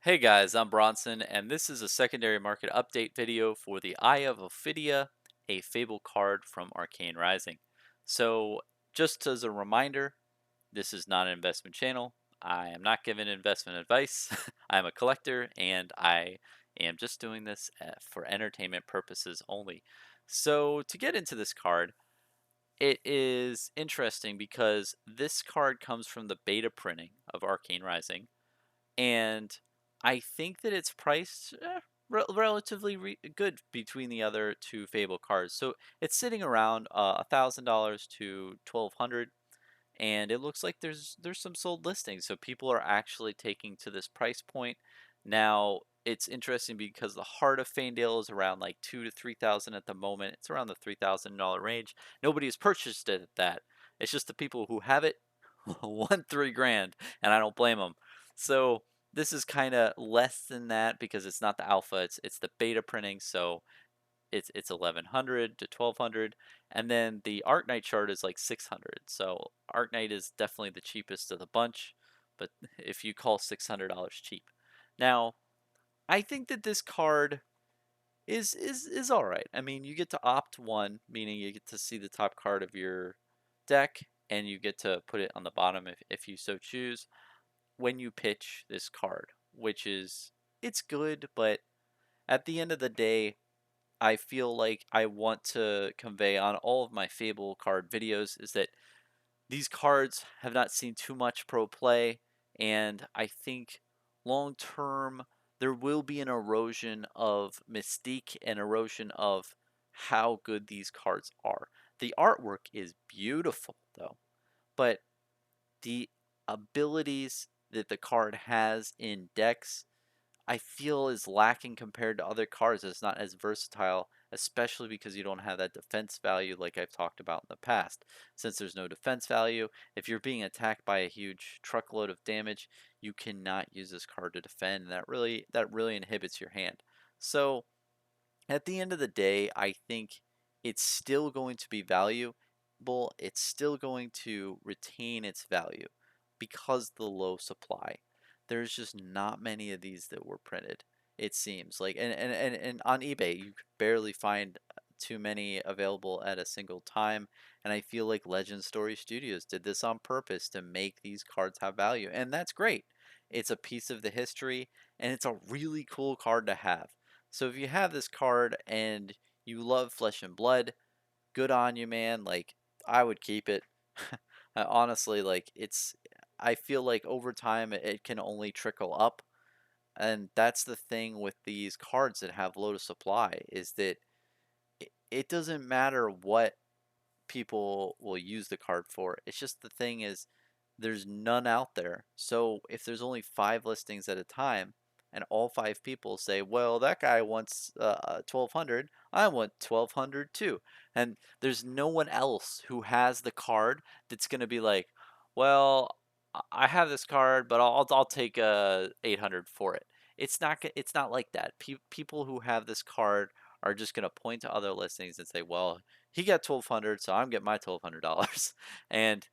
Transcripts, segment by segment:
Hey guys, I'm Bronson, and this is a secondary market update video for the Eye of Ophidia, a Fable card from Arcane Rising. So, just as a reminder, this is not an investment channel. I am not giving investment advice. I am a collector, and I am just doing this for entertainment purposes only. So, to get into this card, it is interesting because this card comes from the beta printing of Arcane Rising and I think that it's priced relatively good between the other two Fable cards. So it's sitting around $1,000 to 1,200, and it looks like there's some sold listings. So people are actually taking to this price point. Now it's interesting because the Heart of Faendale is around like 2 to 3,000 at the moment. It's around the $3,000 range. Nobody has purchased it at that. It's just the people who have it won 3 grand, and I don't blame them. So this is kind of less than that because it's not the alpha, it's the beta printing, so it's 1100 to 1200, and then the Arknight chart is like 600. So Arknight is definitely the cheapest of the bunch, but if you call $600 cheap. Now, I think that this card is all right. I mean, you get to opt one, meaning you get to see the top card of your deck and you get to put it on the bottom if you so choose when you pitch this card, which is it's good, but at the end of the day, I feel like I want to convey on all of my Fable card videos is that these cards have not seen too much pro play, and I think long term there will be an erosion of mystique and erosion of how good these cards are. The artwork is beautiful though, but the abilities that the card has in decks I feel is lacking compared to other cards. It's not as versatile, especially because you don't have that defense value like I've talked about in the past. Since there's no defense value, if you're being attacked by a huge truckload of damage, you cannot use this card to defend, and that really inhibits your hand. So at the end of the day, I think it's still going to be valuable. It's still going to retain its value because the low supply. There's just not many of these that were printed. It seems like, and on eBay, you could barely find too many available at a single time. And I feel like Legend Story Studios did this on purpose to make these cards have value. And that's great. It's a piece of the history, and it's a really cool card to have. So if you have this card and you love Flesh and Blood, good on you, man. Like, I would keep it. Honestly, like, I feel like over time it can only trickle up. And that's the thing with these cards that have low supply is that it doesn't matter what people will use the card for. It's just the thing is there's none out there. So if there's only 5 listings at a time and all 5 people say, well, that guy wants 1200, I want 1200 too. And there's no one else who has the card that's going to be like, well, I have this card, but I'll take 800 for it. It's not like that. People who have this card are just going to point to other listings and say, well, he got 1200, so I'm getting my $1,200. And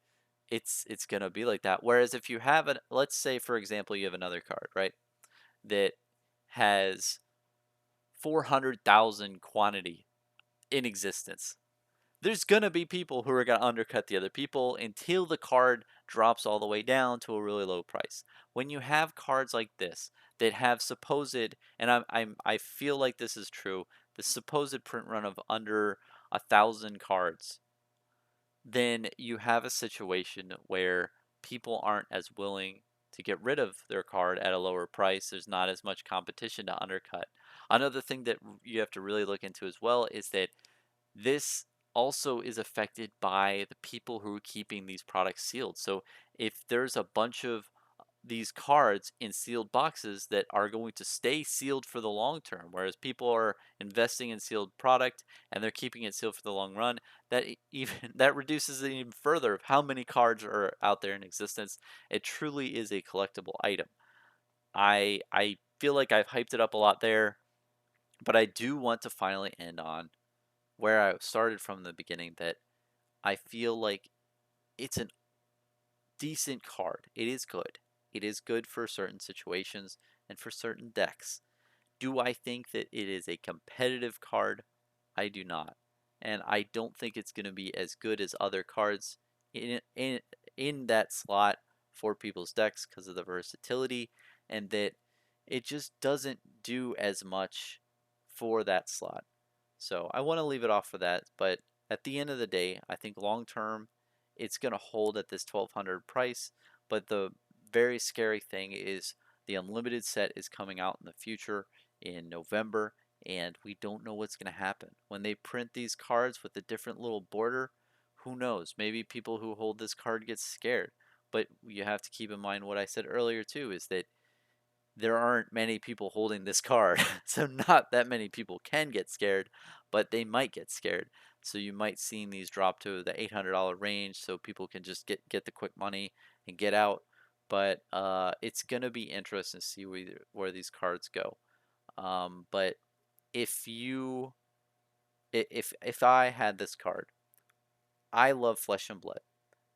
it's gonna be like that. Whereas if you have an, let's say for example, you have another card, right, that has 400,000 quantity in existence. There's gonna be people who are gonna undercut the other people until the card drops all the way down to a really low price. When you have cards like this that have supposed, and I feel like this is true, the supposed print run of under 1,000 cards, then you have a situation where people aren't as willing to get rid of their card at a lower price. There's not as much competition to undercut. Another thing that you have to really look into as well is that this also is affected by the people who are keeping these products sealed. So if there's a bunch of these cards in sealed boxes that are going to stay sealed for the long term, whereas people are investing in sealed product and they're keeping it sealed for the long run, that even that reduces it even further of how many cards are out there in existence. It truly is a collectible item. I feel like I've hyped it up a lot there, but I do want to finally end on where I started from the beginning, that I feel like it's a decent card. It is good. it is good for certain situations and for certain decks. Do I think that it is a competitive card? I do not. And I don't think it's going to be as good as other cards in, in, in that slot for people's decks because of the versatility, and that it just doesn't do as much for that slot. So I want to leave it off for that. But at the end of the day, I think long term, it's going to hold at this 1200 price. But the very scary thing is the unlimited set is coming out in the future in November, and we don't know what's going to happen. When they print these cards with a different little border, who knows? Maybe people who hold this card get scared. But you have to keep in mind what I said earlier too, is that there aren't many people holding this card. So not that many people can get scared, but they might get scared. So you might see these drop to the $800 range so people can just get the quick money and get out. But it's going to be interesting to see where these cards go. But if you if I had this card, I love Flesh and Blood,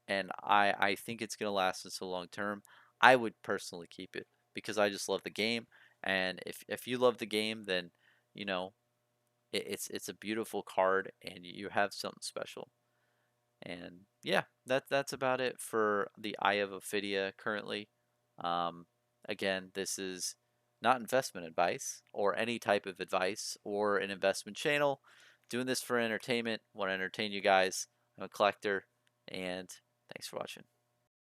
and I think it's gonna last us a long term. I would personally keep it because I just love the game, and if you love the game, then you know it's a beautiful card, and you have something special. And yeah, that's about it for the Eye of Ophidia currently. Um, Again, this is not investment advice or any type of advice or an investment channel. Doing this for entertainment. Want to entertain you guys. I'm a collector, and thanks for watching.